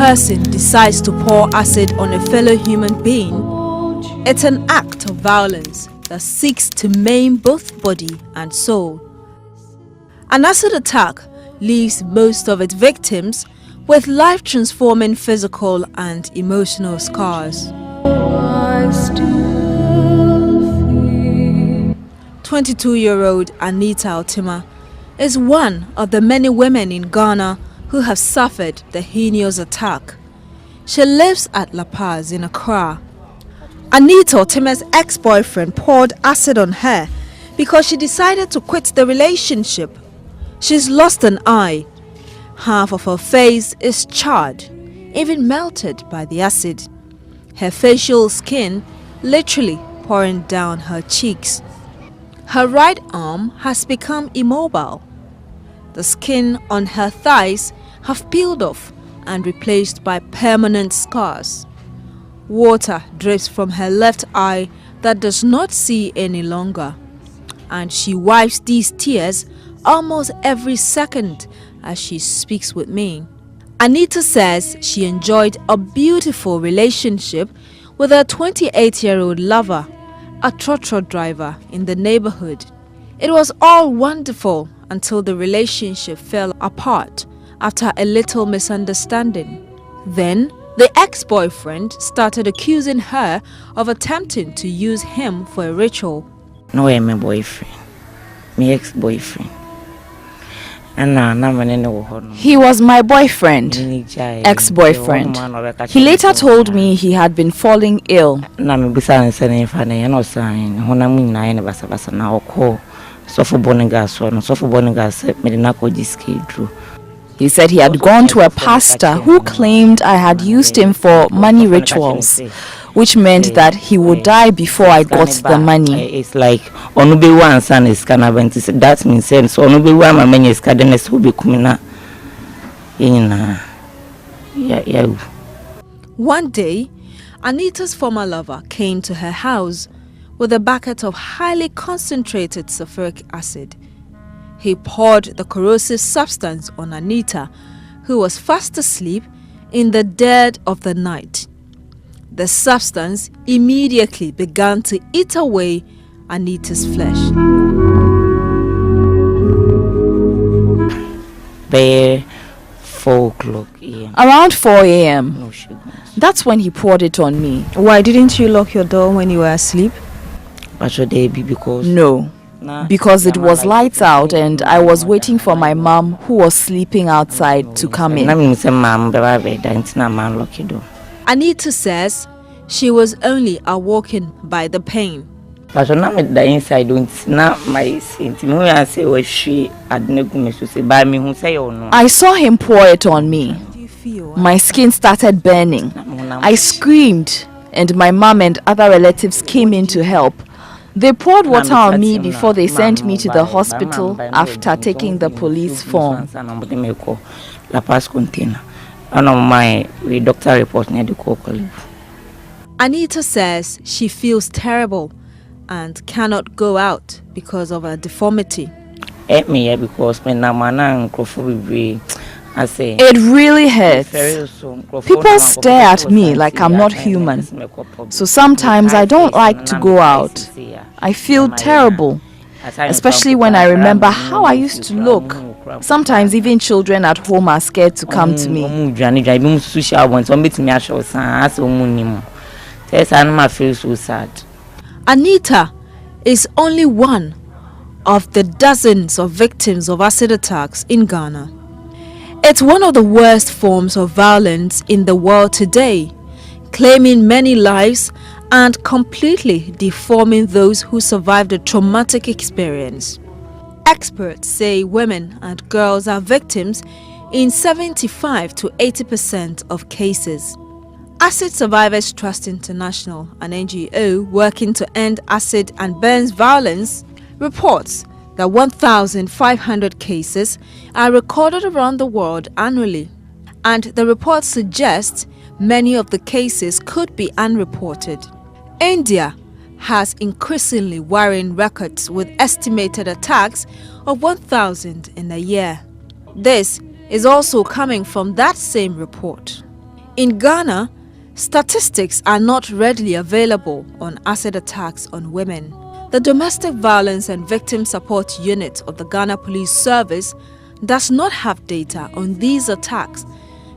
person decides to pour acid on a fellow human being, it's an act of violence that seeks to maim both body and soul. An acid attack leaves most of its victims with life-transforming physical and emotional scars. 22-year-old Anita Otima is one of the many women in Ghana who have suffered the heinous attack. She lives at La Paz in Accra. Anita Otima's ex-boyfriend poured acid on her because she decided to quit the relationship. She's lost an eye. Half of her face is charred, even melted by the acid. Her facial skin literally pouring down her cheeks. Her right arm has become immobile. The skin on her thighs have peeled off and replaced by permanent scars. Water drips from her left eye that does not see any longer, and she wipes these tears almost every second as she speaks with me. Anita says she enjoyed a beautiful relationship with her 28-year-old lover, a trotro driver in the neighborhood. It was all wonderful until the relationship fell apart after a little misunderstanding. Then, the ex-boyfriend started accusing her of attempting to use him for a ritual. No, I'm my boyfriend. My ex-boyfriend. He was my boyfriend, ex-boyfriend. He later told me he had been falling ill. He said he had gone to a pastor who claimed I had used him for money rituals, which meant that he would die before I got the money. It's like onube one son is canavent. That means so onube one my man is cadenes who be coming in. One day, Anita's former lover came to her house with a bucket of highly concentrated sulfuric acid. He poured the corrosive substance on Anita, who was fast asleep in the dead of the night. The substance immediately began to eat away Anita's flesh. By 4 o'clock a.m. Around 4 a.m. That's when he poured it on me. Why didn't you lock your door when you were asleep? No, because it was lights out and I was waiting for my mom, who was sleeping outside, to come in. Anita says she was only awoken by the pain. I saw him pour it on me. My skin started burning. I screamed, and my mom and other relatives came in to help. They poured water on me before they sent me to the hospital after taking the police form. Anita says she feels terrible and cannot go out because of her deformity. It really hurts. People stare at me like I'm not human. So sometimes I don't like to go out. I feel terrible, especially when I remember how I used to look. Sometimes even children at home are scared to come to me. I feel so sad. Anita is only one of the dozens of victims of acid attacks in Ghana. It's one of the worst forms of violence in the world today, claiming many lives and completely deforming those who survived a traumatic experience. Experts say women and girls are victims in 75 to 80% of cases. Acid Survivors Trust International, an NGO working to end acid and burns violence, reports that 1,500 cases are recorded around the world annually, and the report suggests many of the cases could be unreported. India has increasingly worrying records with estimated attacks of 1,000 in a year. This is also coming from that same report. In Ghana, statistics are not readily available on acid attacks on women. The Domestic Violence and Victim Support Unit of the Ghana Police Service does not have data on these attacks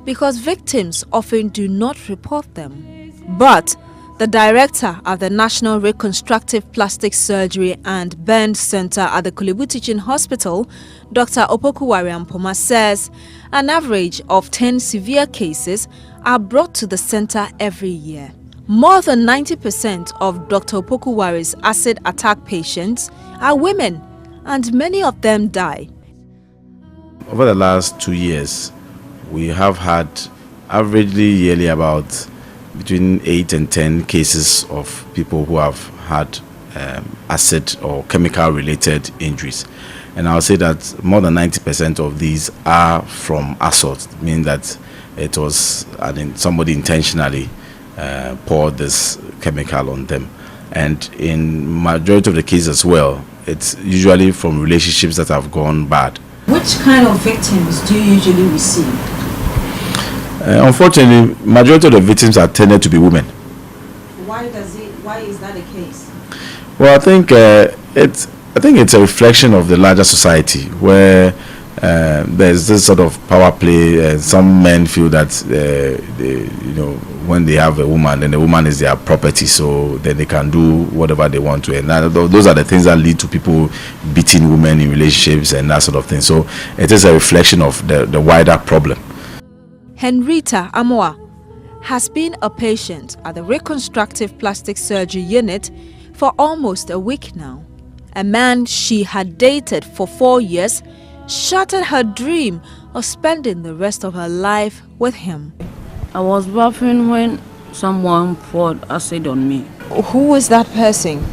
because victims often do not report them. But the director of the National Reconstructive Plastic Surgery and Burn Center at the Kolebu Teaching Hospital, Dr. Opoku-Wariampoma, says an average of 10 severe cases are brought to the center every year. More than 90% of Dr. Opoku-Wari's acid attack patients are women, and many of them die. Over the last 2 years, we have had averagely yearly about between 8 and 10 cases of people who have had acid or chemical related injuries. And I'll say that more than 90% of these are from assault, meaning that it was somebody intentionally poured this chemical on them. And in majority of the cases as well, it's usually from relationships that have gone bad. Which kind of victims do you usually receive? Unfortunately, majority of the victims are tended to be women. Why is that the case? Well, I think it's a reflection of the larger society where there's this sort of power play. Some men feel that when they have a woman, then the woman is their property, so then they can do whatever they want to. And those are the things that lead to people beating women in relationships and that sort of thing. So it is a reflection of the wider problem. Henrietta Amoa has been a patient at the Reconstructive Plastic Surgery Unit for almost a week now. A man she had dated for 4 years shattered her dream of spending the rest of her life with him. I was bathing when someone poured acid on me. Who was that person?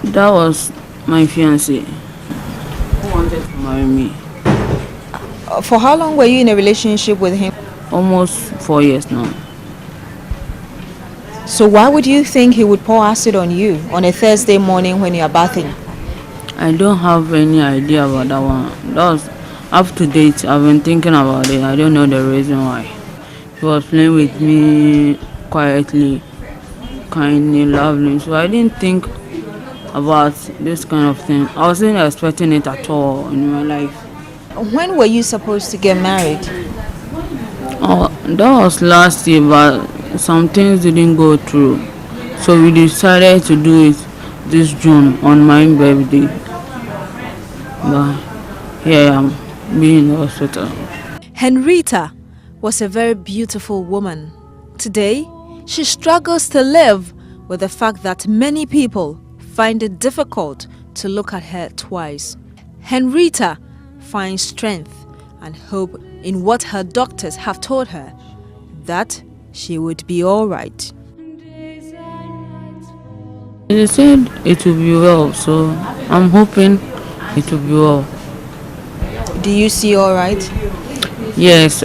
That was my fiancé who wanted to marry me. For how long were you in a relationship with him? Almost 4 years now. So why would you think he would pour acid on you on a Thursday morning when you are bathing? I don't have any idea about that one. That was up to date. I've been thinking about it. I don't know the reason why. He was playing with me quietly, kindly, lovely. So I didn't think about this kind of thing. I wasn't expecting it at all in my life. When were you supposed to get married? Oh, that was last year, but some things didn't go through. So we decided to do it this June on my birthday. But here I am, being in the hospital. Henrietta was a very beautiful woman. Today, she struggles to live with the fact that many people find it difficult to look at her twice. Henrietta finds strength and hope in what her doctors have told her, that she would be all right. They said it will be well, so I'm hoping it will be well. Do you see all right? Yes,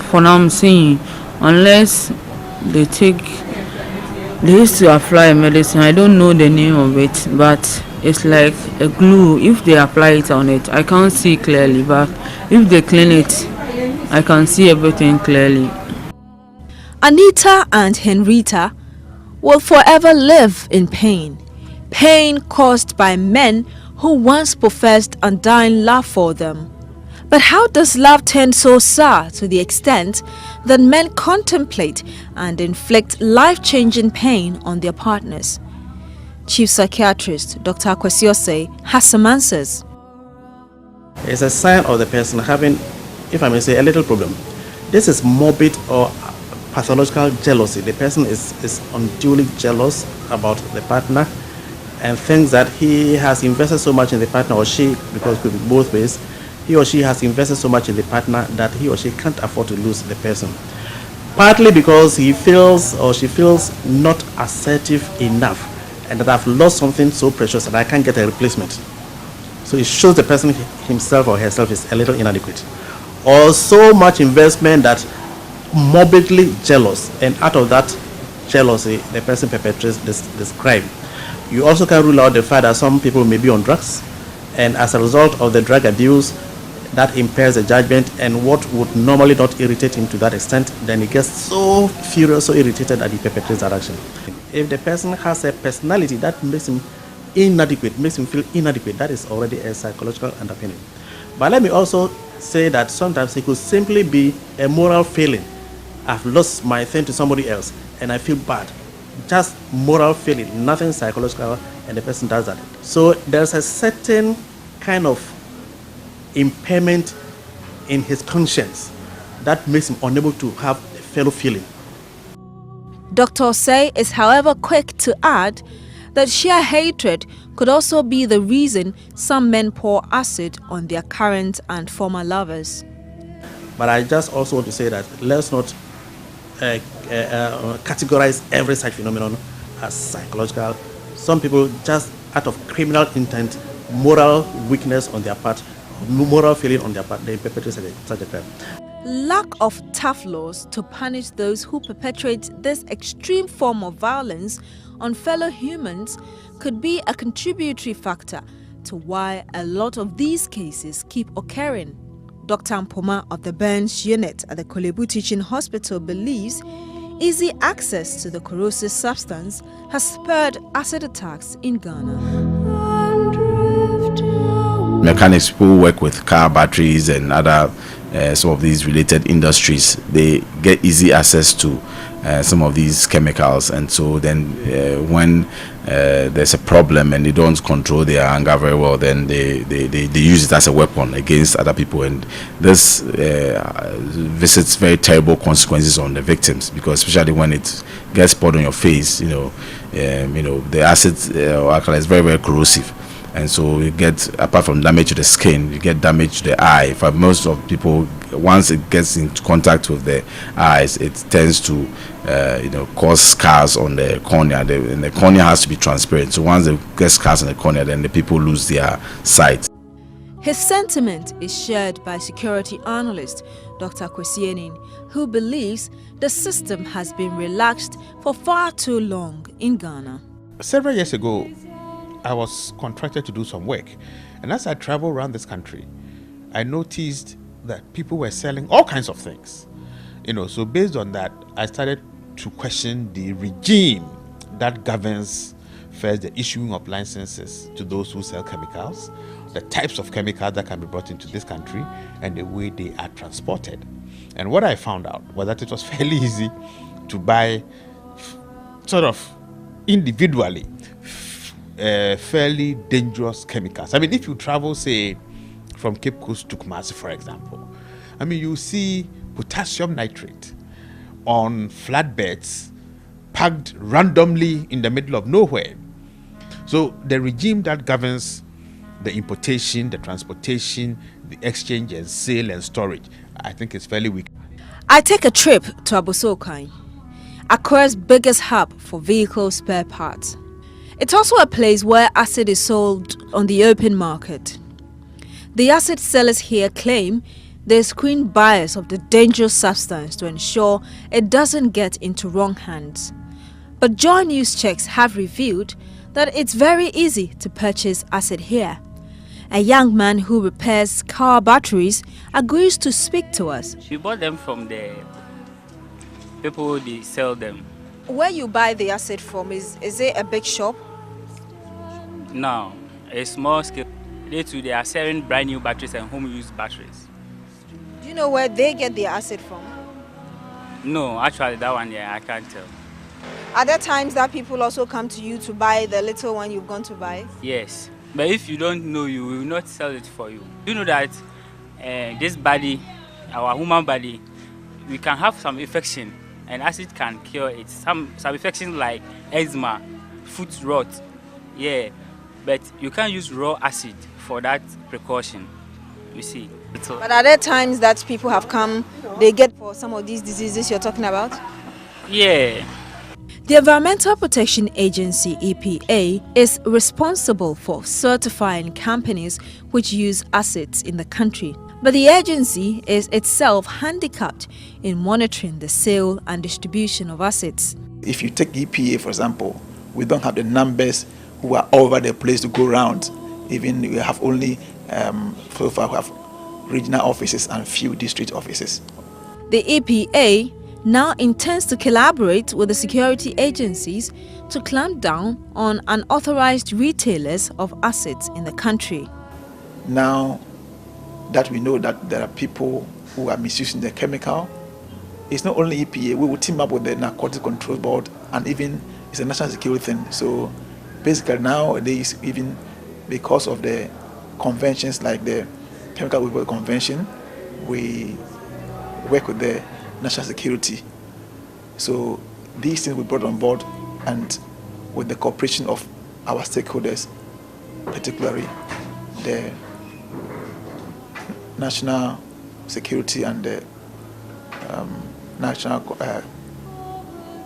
for now I'm saying, unless they used to apply a medicine, I don't know the name of it, but it's like a glue. If they apply it on it, I can't see clearly, but if they clean it, I can see everything clearly. Anita and Henrietta will forever live in pain. Pain caused by men who once professed undying love for them. But how does love turn so sour to the extent that men contemplate and inflict life-changing pain on their partners? Chief Psychiatrist Dr. Kwesi has some answers. It's a sign of the person having, if I may say, a little problem. This is morbid or pathological jealousy. The person is unduly jealous about the partner and thinks that he has invested so much in the partner, or she, because it could be both ways, he or she has invested so much in the partner that he or she can't afford to lose the person. Partly because he feels or she feels not assertive enough, and that I've lost something so precious that I can't get a replacement. So it shows the person himself or herself is a little inadequate. Or so much investment that morbidly jealous, and out of that jealousy, the person perpetrates this crime. You also can rule out the fact that some people may be on drugs, and as a result of the drug abuse, that impairs the judgment, and what would normally not irritate him to that extent, then he gets so furious, so irritated that he perpetrates that action. If the person has a personality that makes him inadequate, makes him feel inadequate, that is already a psychological underpinning. But let me also say that sometimes it could simply be a moral failing. I've lost my thing to somebody else and I feel bad. Just moral failing, nothing psychological, and the person does that. So there's a certain kind of impairment in his conscience that makes him unable to have a fellow feeling. Dr. Osei is, however, quick to add that sheer hatred could also be the reason some men pour acid on their current and former lovers. But I just also want to say that let's not categorize every such phenomenon as psychological. Some people, just out of criminal intent, moral weakness on their part, moral failing on their part, they perpetrate such a crime. Lack of tough laws to punish those who perpetrate this extreme form of violence on fellow humans could be a contributory factor to why a lot of these cases keep occurring. Dr. Mpoma of the Burns Unit at the Kolebu Teaching Hospital believes easy access to the corrosive substance has spurred acid attacks in Ghana. Mechanics who work with car batteries and other some of these related industries, they get easy access to some of these chemicals, and so then when there's a problem and they don't control their anger very well, then they use it as a weapon against other people, and this visits very terrible consequences on the victims, because especially when it gets poured on your face, the acid or alkali is very, very corrosive. And so you get, apart from damage to the skin, you get damage to the eye. For most of people, once it gets into contact with the eyes, it tends to cause scars on the cornea, and the cornea has to be transparent. So once they get scars on the cornea, then the people lose their sight. His sentiment is shared by security analyst Dr. Kwesienin, who believes the system has been relaxed for far too long in Ghana. Several years ago, I was contracted to do some work, and as I traveled around this country, I noticed that people were selling all kinds of things. So based on that, I started to question the regime that governs first the issuing of licenses to those who sell chemicals, the types of chemicals that can be brought into this country, and the way they are transported. And what I found out was that it was fairly easy to buy sort of individually fairly dangerous chemicals. I mean, if you travel, say, from Cape Coast to Kumasi, for example, you see potassium nitrate on flatbeds packed randomly in the middle of nowhere. So the regime that governs the importation, the transportation, the exchange and sale and storage, I think is fairly weak. I take a trip to Abossey, Accra's biggest hub for vehicle spare parts. It's also a place where acid is sold on the open market. The acid sellers here claim they screen buyers of the dangerous substance to ensure it doesn't get into wrong hands. But Joy News checks have revealed that it's very easy to purchase acid here. A young man who repairs car batteries agrees to speak to us. We bought them from the people who sell them. Where you buy the acid from, is it a big shop? No, a small scale. They are selling brand new batteries and home use batteries. Do you know where they get the acid from? No, actually that one, I can't tell. Are there times that people also come to you to buy the little one you've gone to buy? Yes, but if you don't know, you will not sell it for you. You know that this body, our human body, we can have some infection and acid can cure it. Some infections like eczema, foot rot, but you can't use raw acid for that precaution, you see. But are there times that people have come, they get for some of these diseases you're talking about? Yeah. The Environmental Protection Agency, EPA, is responsible for certifying companies which use acids in the country. But the agency is itself handicapped in monitoring the sale and distribution of acids. If you take EPA, for example, we don't have the numbers who are all over the place to go around. Even we have only, so far we have regional offices and few district offices. The EPA now intends to collaborate with the security agencies to clamp down on unauthorized retailers of acids in the country. Now that we know that there are people who are misusing the chemical, it's not only EPA, we will team up with the Narcotics Control Board, and even it's a national security thing. So basically nowadays, even because of the conventions like the Chemical Weapons Convention, we work with the national security. So these things we brought on board, and with the cooperation of our stakeholders, particularly the national security and the national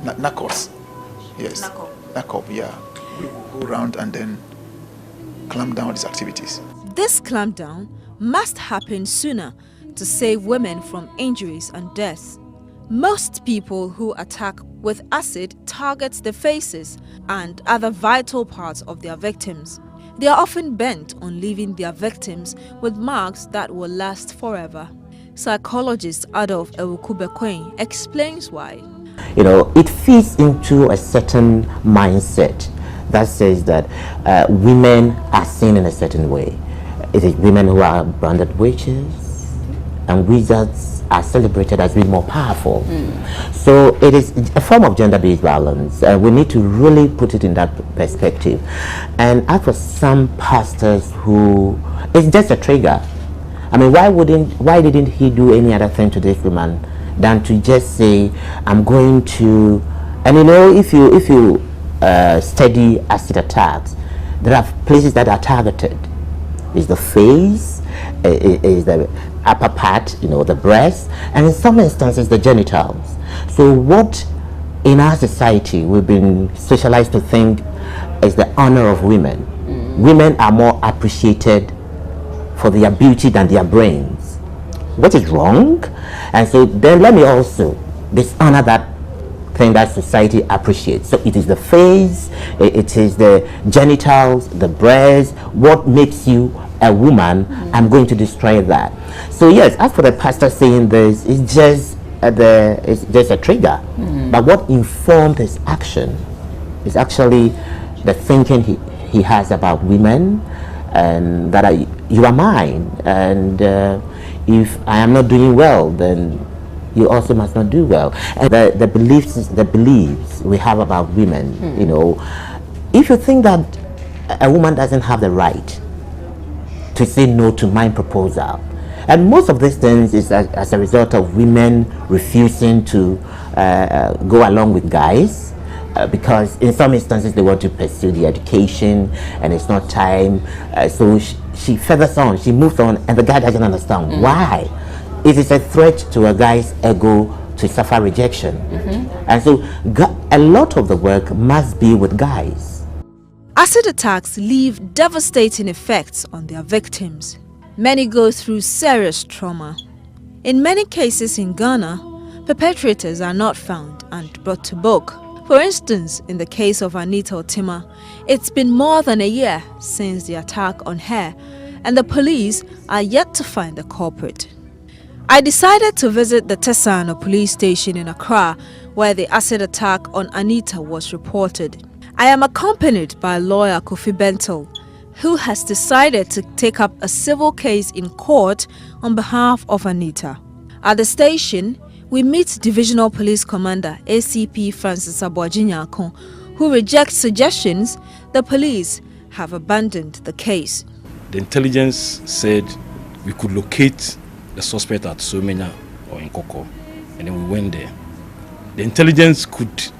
NACOS. Yes, NACOP, yeah. We will go around and then clamp down on these activities. This clampdown must happen sooner to save women from injuries and deaths. Most people who attack with acid target the faces and other vital parts of their victims. They are often bent on leaving their victims with marks that will last forever. Psychologist Adolf Ewukubekwin explains why. You know, it fits into a certain mindset that says that women are seen in a certain way. It is women who are branded witches, and wizards are celebrated as being more powerful. So it is a form of gender-based violence. We need to really put it in that perspective. And as for some pastors who, it's just a trigger. I mean, why didn't he do any other thing to this woman than to just say, I'm going to, and you know, if you study acid attacks, there are places that are targeted. Is the face, is the upper part, you know, the breast, and in some instances the genitals. So what in our society we've been socialized to think is the honor of women. Women are more appreciated for their beauty than their brains. What is wrong? And so then let me also dishonor that thing that society appreciates. So it is the face, it is the genitals, the breast. What makes you a woman? I'm going to destroy that. So yes, as for the pastor saying this, it's just a trigger. But what informed his action is actually the thinking he has about women, and that you are mine, and if I am not doing well, then you also must not do well. And the beliefs we have about women, you know, if you think that a woman doesn't have the right to say no to my proposal, and most of these things is as a result of women refusing to go along with guys, because in some instances they want to pursue the education and it's not time, so she feathers on, she moves on, and the guy doesn't understand why. It is a threat to a guy's ego to suffer rejection. And so a lot of the work must be with guys. Acid attacks leave devastating effects on their victims. Many go through serious trauma. In many cases in Ghana, perpetrators are not found and brought to book. For instance, in the case of Anita Otima, it's been more than a year since the attack on her, and the police are yet to find the culprit. I decided to visit the Tesano police station in Accra, where the acid attack on Anita was reported. I am accompanied by lawyer Kofi Bentel, who has decided to take up a civil case in court on behalf of Anita. At the station, we meet Divisional Police Commander ACP Francis Aboajinyako, who rejects suggestions the police have abandoned the case. The intelligence said we could locate the suspect at Somena or in Koko, and then we went there. The intelligence could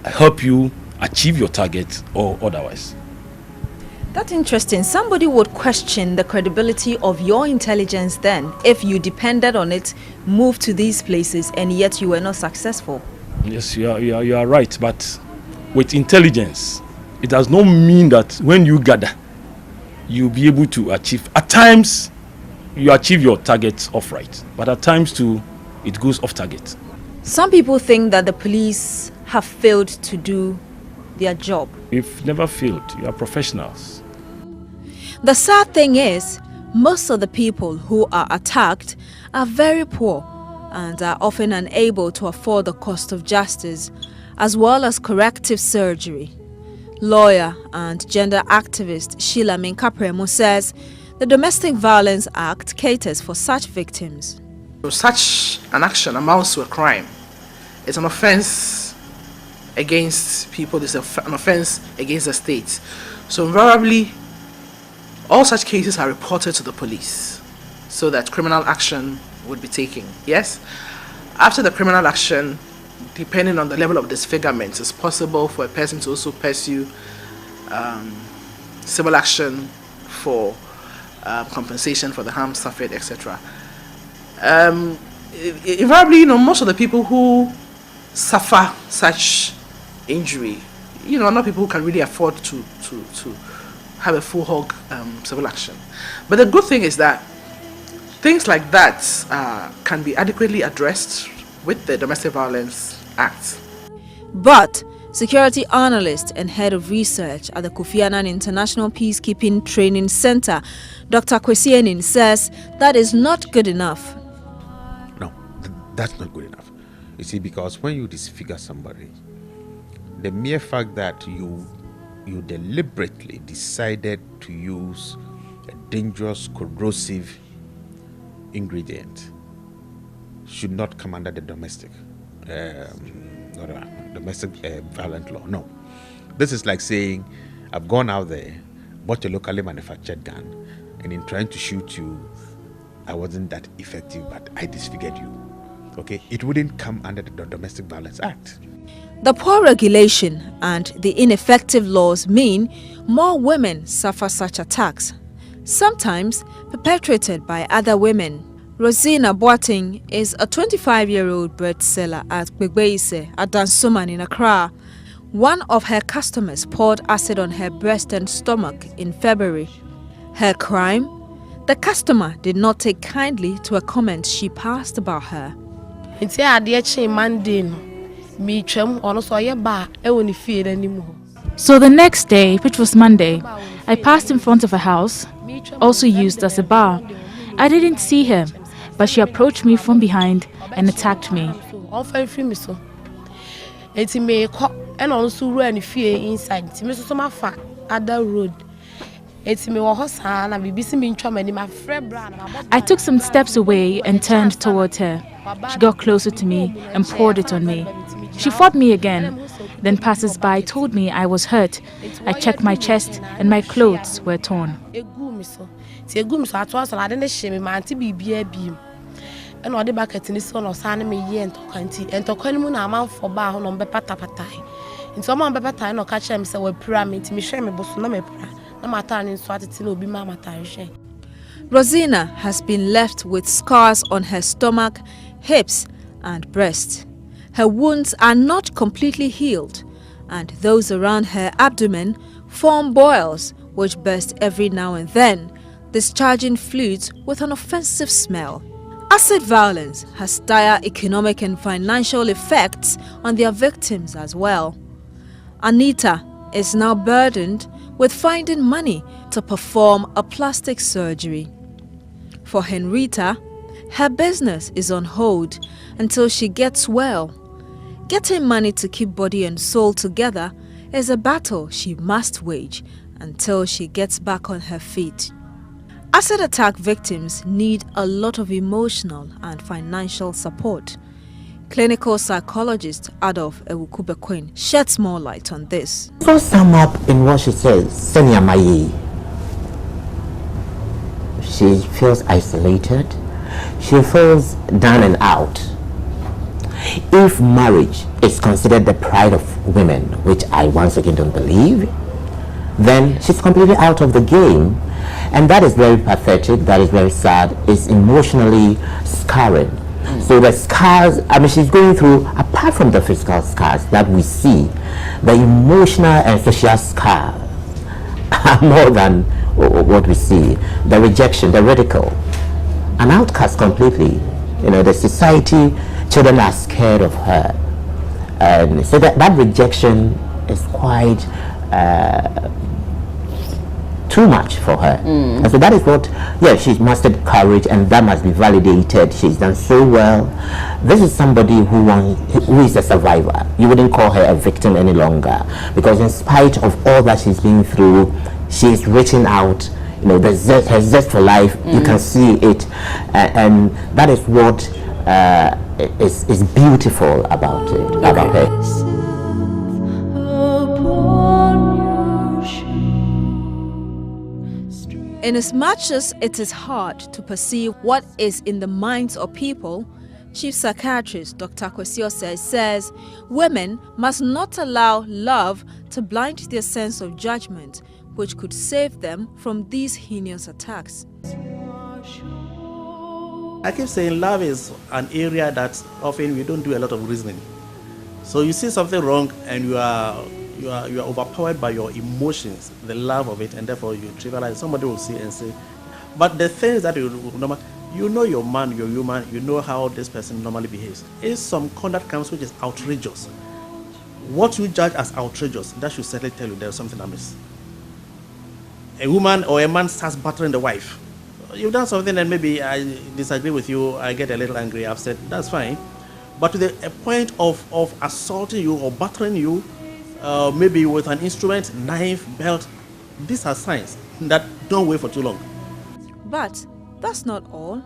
help you achieve your target or otherwise. That's interesting. Somebody would question the credibility of your intelligence then if you depended on it, moved to these places, and yet you were not successful. Yes, you are right. But with intelligence, it does not mean that when you gather, you'll be able to achieve. At times, you achieve your targets off right, but at times too, it goes off target. Some people think that the police have failed to do their job. We've never failed. You are professionals. The sad thing is, Most of the people who are attacked are very poor and are often unable to afford the cost of justice, as well as corrective surgery. Lawyer and gender activist Sheila Minkapremo says the Domestic Violence Act caters for such victims. Such an action amounts to a crime. It's an offense against people, it's an offense against the state. So invariably, all such cases are reported to the police so that criminal action would be taken. Yes? After the criminal action, depending on the level of disfigurement, it's possible for a person to also pursue civil action for compensation for the harm suffered, etc. Invariably, most of the people who suffer such injury, are not people who can really afford to have a full hog civil action. But the good thing is that things like that can be adequately addressed with the Domestic Violence Act. But security analyst and head of research at the Kofi Annan International Peacekeeping Training Center, Dr. Kwesi Enin, says that is not good enough. No, that's not good enough. You see, because when you disfigure somebody, the mere fact that you deliberately decided to use a dangerous, corrosive ingredient should not come under the domestic violent law. No. This is like saying, I've gone out there, bought a locally manufactured gun, and in trying to shoot you, I wasn't that effective, but I disfigured you. Okay? It wouldn't come under the Domestic Violence Act. The poor regulation and the ineffective laws mean more women suffer such attacks, sometimes perpetrated by other women. Rosina Boating is a 25-year-old bread seller at Begbeise, at Dansoman in Accra. One of her customers poured acid on her breast and stomach in February. Her crime? The customer did not take kindly to a comment she passed about her. So the next day, which was Monday, I passed in front of a house, also used as a bar. I didn't see her, but she approached me from behind and attacked me. I took some steps away and turned towards her. She got closer to me and poured it on me. She fought me again. Then passers-by told me I was hurt. I checked my chest and my clothes were torn. Rosina has been left with scars on her stomach, hips and breast. Her wounds are not completely healed, and those around her abdomen form boils which burst every now and then, discharging fluids with an offensive smell. Acid violence has dire economic and financial effects on their victims as well. Anita is now burdened with finding money to perform a plastic surgery. For Henrietta, her business is on hold until she gets well. Getting money to keep body and soul together is a battle she must wage until she gets back on her feet. Acid attack victims need a lot of emotional and financial support. Clinical psychologist Adolf Ewukubekwin sheds more light on this. To sum up in what she says, Senya Mayi, she feels isolated, she feels down and out. If marriage is considered the pride of women, which I once again don't believe, then she's completely out of the game. And that is very pathetic, that is very sad, it's emotionally scarring. So the scars, she's going through, apart from the physical scars that we see, the emotional and social scars are more than what we see. The rejection, the ridicule, an outcast completely. The society, children are scared of her. And so that rejection is quite too much for her. And so that is what, yeah, she's mustered courage, and that must be validated. She's done so well. This is somebody who is a survivor. You wouldn't call her a victim any longer, because in spite of all that she's been through, she's reaching out. You know, her zest for life, you can see it, and that is what is beautiful about it, about her. Inasmuch as it is hard to perceive what is in the minds of people, Chief Psychiatrist Dr. Kwesi Osei says women must not allow love to blind their sense of judgment, which could save them from these heinous attacks. I keep saying love is an area that often we don't do a lot of reasoning. So you see something wrong and you are overpowered by your emotions, the love of it, and therefore you trivialize. Somebody will see and say, but the things that you know your man, you're human, you know how this person normally behaves. If some conduct comes which is outrageous, what you judge as outrageous, that should certainly tell you there's something amiss. A woman or a man starts battering the wife. You've done something and maybe I disagree with you, I get a little angry, upset, that's fine. But to the point of assaulting you or battering you, maybe with an instrument, knife, belt, these are signs that don't wait for too long. But that's not all.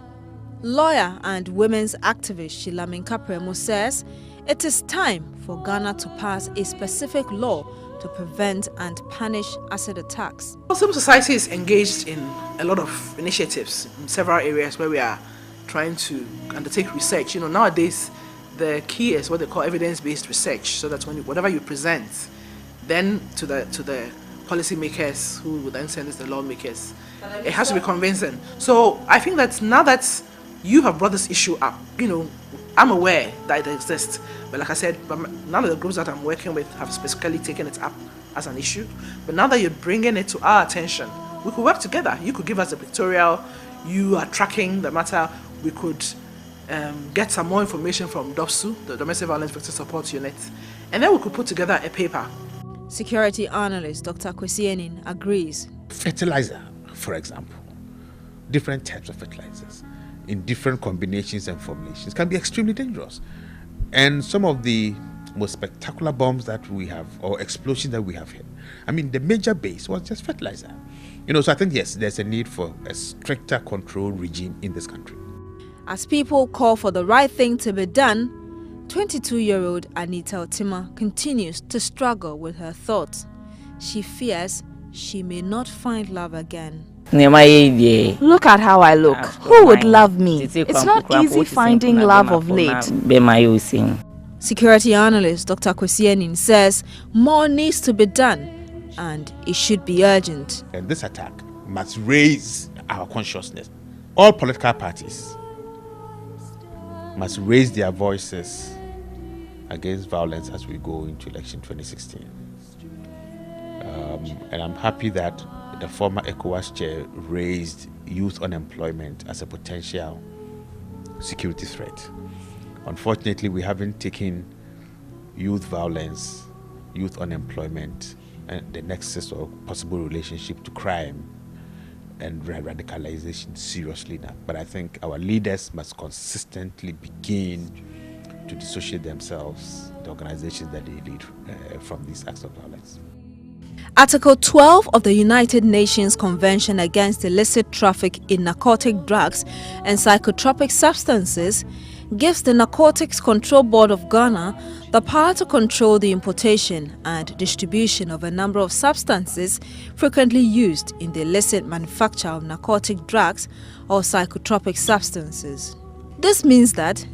Lawyer and women's activist Shilamin Kapremo says it is time for Ghana to pass a specific law to prevent and punish acid attacks. Civil society is engaged in a lot of initiatives in several areas where we are trying to undertake research. You know, nowadays the key is what they call evidence-based research, so that whatever you present, then to the policymakers who will then send it to the lawmakers, it has to be convincing. So I think that now that you have brought this issue up, you know, I'm aware that it exists, but like I said, none of the groups that I'm working with have specifically taken it up as an issue. But now that you're bringing it to our attention, we could work together. You could give us a pictorial, you are tracking the matter, we could get some more information from DOPSU, the Domestic Violence Victim Support Unit, and then we could put together a paper. Security analyst Dr. Kwesi Enin agrees. Fertilizer, for example, different types of fertilizers in different combinations and formulations can be extremely dangerous. And some of the most spectacular bombs that we have, or explosions that we have here, I mean, the major base was just fertilizer. You know, so I think, yes, there's a need for a stricter control regime in this country. As people call for the right thing to be done, 22-year-old Anita Otima continues to struggle with her thoughts. She fears she may not find love again. Look at how I look. Who would love me? It's not easy finding love of late. Security analyst Dr. Kwesi Enin says more needs to be done and it should be urgent. And this attack must raise our consciousness. All political parties must raise their voices against violence as we go into election 2016. And I'm happy that the former ECOWAS chair raised youth unemployment as a potential security threat. Unfortunately, we haven't taken youth violence, youth unemployment, and the nexus or possible relationship to crime and radicalization seriously now. But I think our leaders must consistently begin to dissociate themselves, the organizations that they lead, from these acts of violence. Article 12 of the United Nations Convention Against Illicit Traffic in Narcotic Drugs and Psychotropic Substances gives the Narcotics Control Board of Ghana the power to control the importation and distribution of a number of substances frequently used in the illicit manufacture of narcotic drugs or psychotropic substances. This means that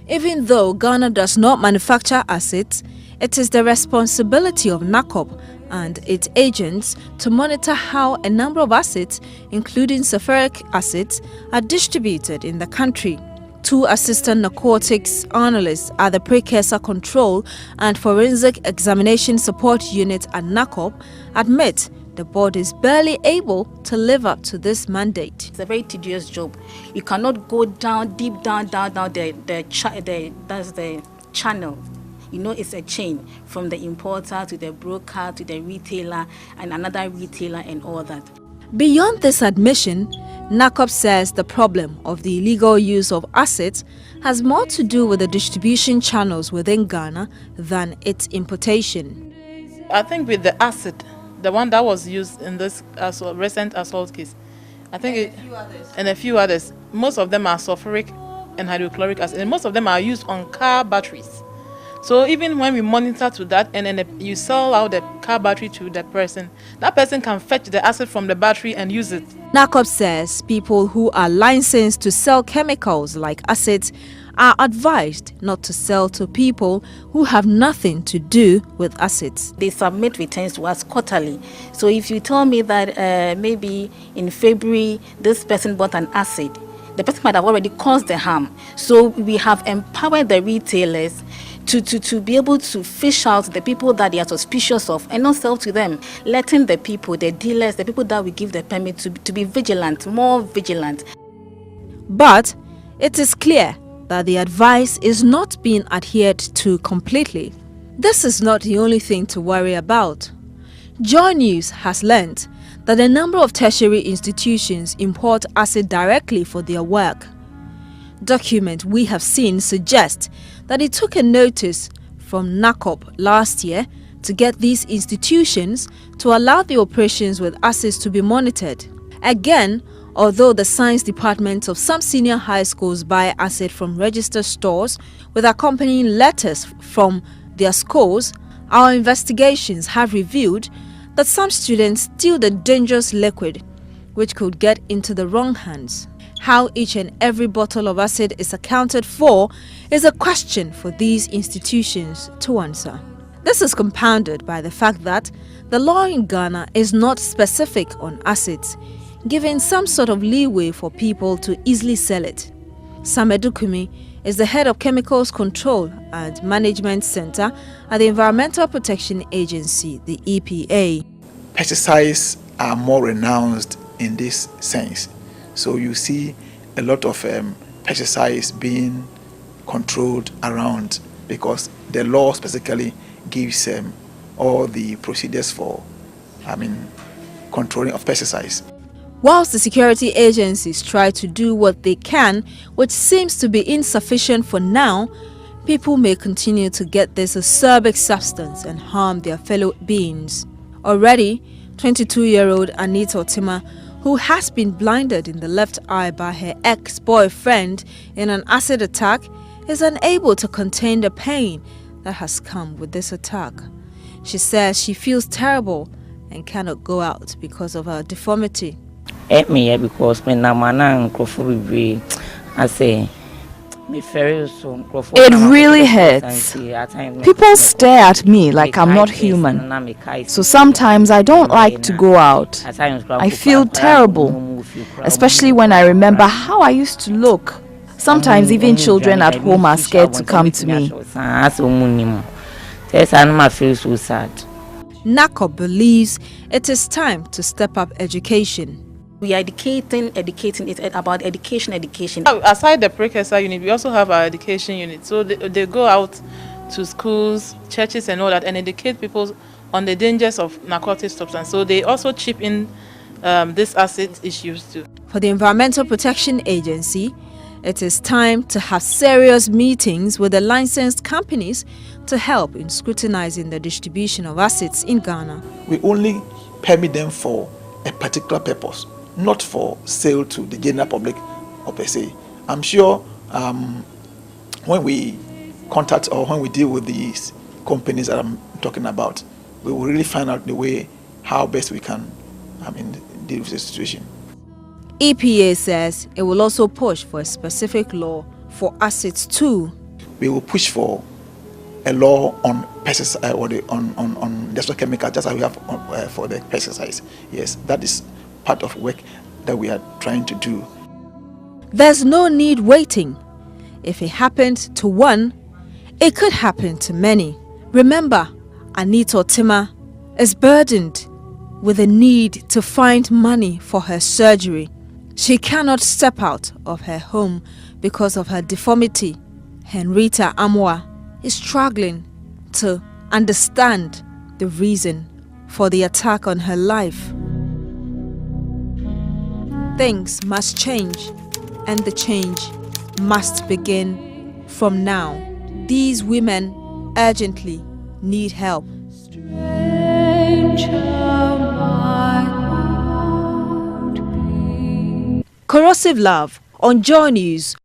even though Ghana does not manufacture acids, it is the responsibility of NACOP and its agents to monitor how a number of acids, including sulfuric acids, are distributed in the country. Two assistant narcotics analysts at the Precursor Control and Forensic Examination Support Unit at NACOP admit the board is barely able to live up to this mandate. It's a very tedious job. You cannot go down, deep down that's the channel. You know, it's a chain from the importer to the broker to the retailer and another retailer and all that. Beyond this admission, NACOP says the problem of the illegal use of acid has more to do with the distribution channels within Ghana than its importation. I think with the acid, the one that was used in this recent assault case, I think and a few others, most of them are sulfuric and hydrochloric acid, and most of them are used on car batteries. So even when we monitor to that, and then you sell out the car battery to the person, that person can fetch the acid from the battery and use it. NACOP says people who are licensed to sell chemicals like acids are advised not to sell to people who have nothing to do with acids. They submit returns to us quarterly. So if you tell me that maybe in February this person bought an acid, the person might have already caused the harm. So we have empowered the retailers to be able to fish out the people that they are suspicious of and not sell to them, letting the people, the dealers, the people that we give the permit to be vigilant, more vigilant. But it is clear that the advice is not being adhered to completely. This is not the only thing to worry about. Joy News has learnt that a number of tertiary institutions import acid directly for their work. Documents we have seen suggest that it took a notice from NACOP last year to get these institutions to allow the operations with acids to be monitored. Again, although the science departments of some senior high schools buy acid from registered stores with accompanying letters from their schools, our investigations have revealed that some students steal the dangerous liquid, which could get into the wrong hands. How each and every bottle of acid is accounted for is a question for these institutions to answer. This is compounded by the fact that the law in Ghana is not specific on acids, giving some sort of leeway for people to easily sell it. Sam Edukumi is the head of Chemicals Control and Management Center at the Environmental Protection Agency, the EPA. Pesticides are more renounced in this sense. So you see a lot of pesticides being controlled around because the law specifically gives all the procedures for controlling of pesticides. Whilst the security agencies try to do what they can, which seems to be insufficient for now, people may continue to get this acerbic substance and harm their fellow beings. Already, 22-year-old Anita Otima, who has been blinded in the left eye by her ex-boyfriend in an acid attack, is unable to contain the pain that has come with this attack. She says she feels terrible and cannot go out because of her deformity. Because when I say it really hurts. People stare at me like I'm not human. So sometimes I don't like to go out. I feel terrible, especially when I remember how I used to look. Sometimes even children at home are scared to come to me. NACOP believes it is time to step up education. We are educating. It's about education. Aside the precursor unit, we also have our education unit. So they go out to schools, churches and all that and educate people on the dangers of narcotic substance. So they also chip in this acid issues too. For the Environmental Protection Agency, it is time to have serious meetings with the licensed companies to help in scrutinizing the distribution of acids in Ghana. We only permit them for a particular purpose, not for sale to the general public or per se. I'm sure when we contact or when we deal with these companies that I'm talking about, we will really find out the way how best we can deal with the situation. EPA says it will also push for a specific law for acids too. We will push for a law on pesticide or on industrial chemicals, just as we have for the pesticides. Yes, that is part of work that we are trying to do. There's no need waiting. If it happened to one, it could happen to many. Remember, Anita Otima is burdened with a need to find money for her surgery. She cannot step out of her home because of her deformity. Henrietta Amwa is struggling to understand the reason for the attack on her life. things must change, and the change must begin from now. These women urgently need help. Corrosive Love on Joy News